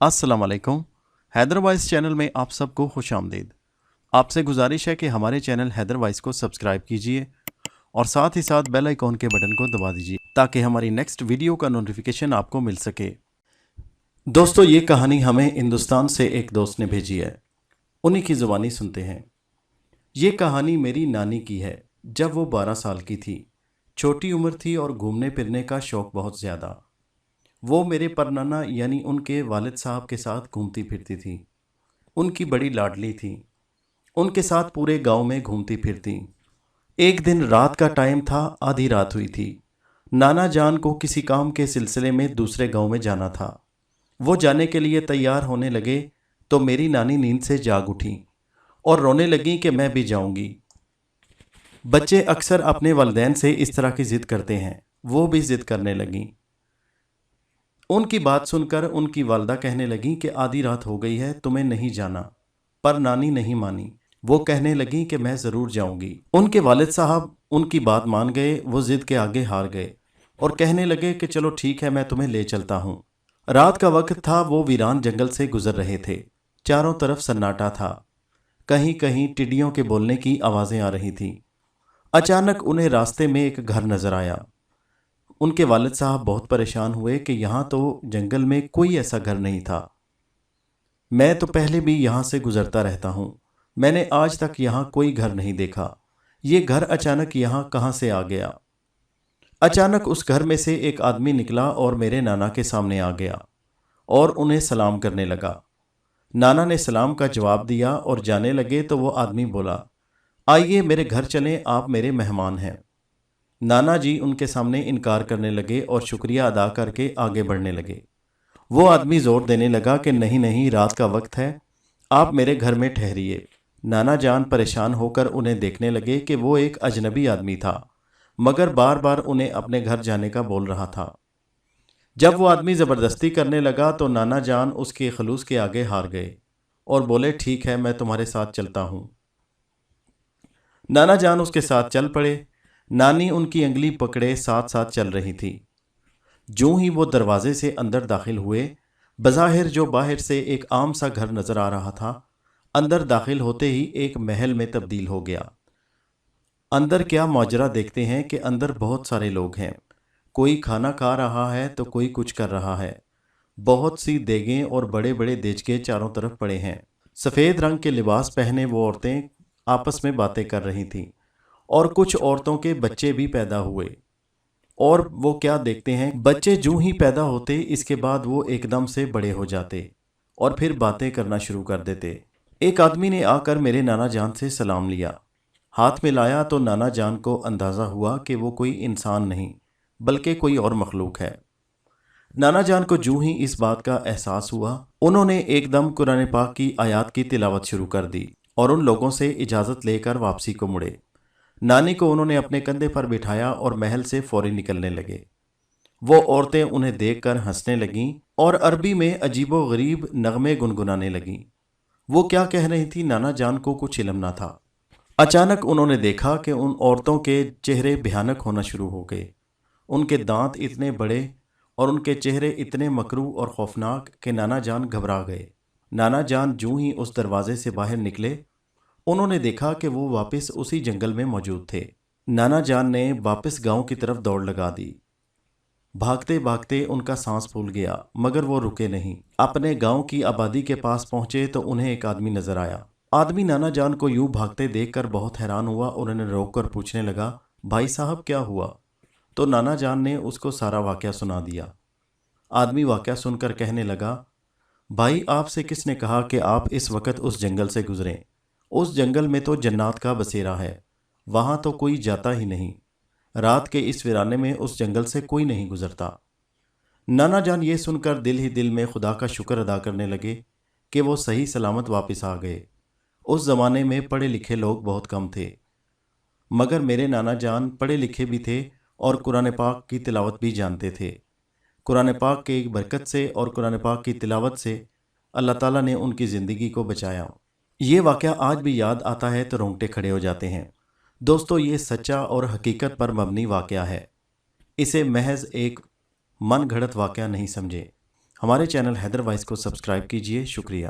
अस्सलाम वालेकुम। Haider voice channel में आप सबको खुश आमदीद। आपसे गुजारिश है कि हमारे चैनल हैदर वॉइस को सब्सक्राइब कीजिए और साथ ही साथ बेल आइकॉन के बटन को दबा दीजिए ताकि हमारी नेक्स्ट वीडियो का नोटिफिकेशन आपको मिल सके। दोस्तों, ये कहानी हमें हिंदुस्तान से एक दोस्त ने भेजी है। उन्हीं की ज़ुबानी सुनते हैं। ये कहानी मेरी नानी की है। जब वो 12 साल की थी, छोटी उम्र थी और घूमने फिरने का शौक़ बहुत ज़्यादा। वो मेरे परनाना यानी उनके वालिद साहब के साथ घूमती फिरती थी। उनकी बड़ी लाडली थी। उनके साथ पूरे गांव में घूमती फिरती। एक दिन रात का टाइम था, आधी रात हुई थी। नाना जान को किसी काम के सिलसिले में दूसरे गांव में जाना था। वो जाने के लिए तैयार होने लगे तो मेरी नानी नींद से जाग उठी और रोने लगी कि मैं भी जाऊंगी। बच्चे अक्सर अपने वालिदैन से इस तरह की ज़िद करते हैं। वो भी ज़िद करने लगीं। उनकी बात सुनकर उनकी वालदा कहने लगी कि आधी रात हो गई है, तुम्हें नहीं जाना। पर नानी नहीं मानी। वो कहने लगी कि मैं ज़रूर जाऊंगी। उनके वालिद साहब उनकी बात मान गए। वो ज़िद के आगे हार गए और कहने लगे कि चलो ठीक है, मैं तुम्हें ले चलता हूँ। रात का वक्त था। वो वीरान जंगल से गुजर रहे थे। चारों तरफ सन्नाटा था। कहीं कहीं टिड्डियों के बोलने की आवाज़ें आ रही थीं। अचानक उन्हें रास्ते में एक घर नज़र आया। उनके वालिद साहब बहुत परेशान हुए कि यहाँ तो जंगल में कोई ऐसा घर नहीं था। मैं तो पहले भी यहाँ से गुजरता रहता हूँ। मैंने आज तक यहाँ कोई घर नहीं देखा। ये घर अचानक यहाँ कहाँ से आ गया? अचानक उस घर में से एक आदमी निकला और मेरे नाना के सामने आ गया और उन्हें सलाम करने लगा। नाना ने सलाम का जवाब दिया और जाने लगे तो वो आदमी बोला, आइए मेरे घर चलें, आप मेरे मेहमान हैं। नाना जी उनके सामने इनकार करने लगे और शुक्रिया अदा करके आगे बढ़ने लगे। वो आदमी जोर देने लगा कि नहीं नहीं, रात का वक्त है, आप मेरे घर में ठहरिए। नाना जान परेशान होकर उन्हें देखने लगे कि वो एक अजनबी आदमी था, मगर बार बार उन्हें अपने घर जाने का बोल रहा था। जब वो आदमी ज़बरदस्ती करने लगा तो नाना जान उसके खलूस के आगे हार गए और बोले, ठीक है, मैं तुम्हारे साथ चलता हूँ। नाना जान उसके साथ चल पड़े। नानी उनकी अंगली पकड़े साथ साथ चल रही थी। जो ही वो दरवाजे से अंदर दाखिल हुए, बज़ाहिर जो बाहर से एक आम सा घर नज़र आ रहा था, अंदर दाखिल होते ही एक महल में तब्दील हो गया। अंदर क्या माजरा देखते हैं कि अंदर बहुत सारे लोग हैं। कोई खाना खा रहा है तो कोई कुछ कर रहा है। बहुत सी देगें और बड़े बड़े देचके चारों तरफ पड़े हैं। सफ़ेद रंग के लिबास पहने वो औरतें आपस में बातें कर रही थीं और कुछ औरतों के बच्चे भी पैदा हुए। और वो क्या देखते हैं, बच्चे जूं ही पैदा होते इसके बाद वो एकदम से बड़े हो जाते और फिर बातें करना शुरू कर देते। एक आदमी ने आकर मेरे नाना जान से सलाम लिया, हाथ में लाया तो नाना जान को अंदाज़ा हुआ कि वो कोई इंसान नहीं बल्कि कोई और मखलूक है। नाना जान को जूं ही इस बात का एहसास हुआ, उन्होंने एकदम कुरान पाक की आयत की तिलावत शुरू कर दी और उन लोगों से इजाज़त लेकर वापसी को मुड़े। नानी को उन्होंने अपने कंधे पर बिठाया और महल से फौरी निकलने लगे। वो औरतें उन्हें देखकर हंसने लगीं और अरबी में अजीबो गरीब नगमे गुनगुनाने लगीं। वो क्या कह रही थी, नाना जान को कुछ इल्म ना था। अचानक उन्होंने देखा कि उन औरतों के चेहरे भयानक होना शुरू हो गए। उनके दांत इतने बड़े और उनके चेहरे इतने मकरू और खौफनाक कि नाना जान घबरा गए। नाना जान जूं ही उस दरवाजे से बाहर निकले, उन्होंने देखा कि वो वापस उसी जंगल में मौजूद थे। नाना जान ने वापस गांव की तरफ दौड़ लगा दी। भागते भागते उनका सांस फूल गया, मगर वो रुके नहीं। अपने गांव की आबादी के पास पहुंचे तो उन्हें एक आदमी नजर आया। आदमी नाना जान को यूं भागते देखकर बहुत हैरान हुआ। उन्होंने रोककर पूछने लगा, भाई साहब क्या हुआ? तो नाना जान ने उसको सारा वाकया सुना दिया। आदमी वाकया सुनकर कहने लगा, भाई आपसे किसने कहा कि आप इस वक्त उस जंगल से गुजरें? उस जंगल में तो जन्नात का बसेरा है, वहाँ तो कोई जाता ही नहीं। रात के इस वीराने में उस जंगल से कोई नहीं गुजरता। नाना जान ये सुनकर दिल ही दिल में खुदा का शुक्र अदा करने लगे कि वो सही सलामत वापस आ गए। उस ज़माने में पढ़े लिखे लोग बहुत कम थे, मगर मेरे नाना जान पढ़े लिखे भी थे और कुरान पाक की तिलावत भी जानते थे। कुरान पाक के एक बरकत से और कुरान पाक की तिलावत से अल्लाह ताला ने उनकी ज़िंदगी को बचाया। ये वाक़या आज भी याद आता है तो रोंगटे खड़े हो जाते हैं। दोस्तों, ये सच्चा और हकीकत पर मबनी वाक़या है। इसे महज एक मन घड़त वाक़या नहीं समझे। ہمارے چینل حیدر وائس کو سبسکرائب کیجیے۔ شکریہ۔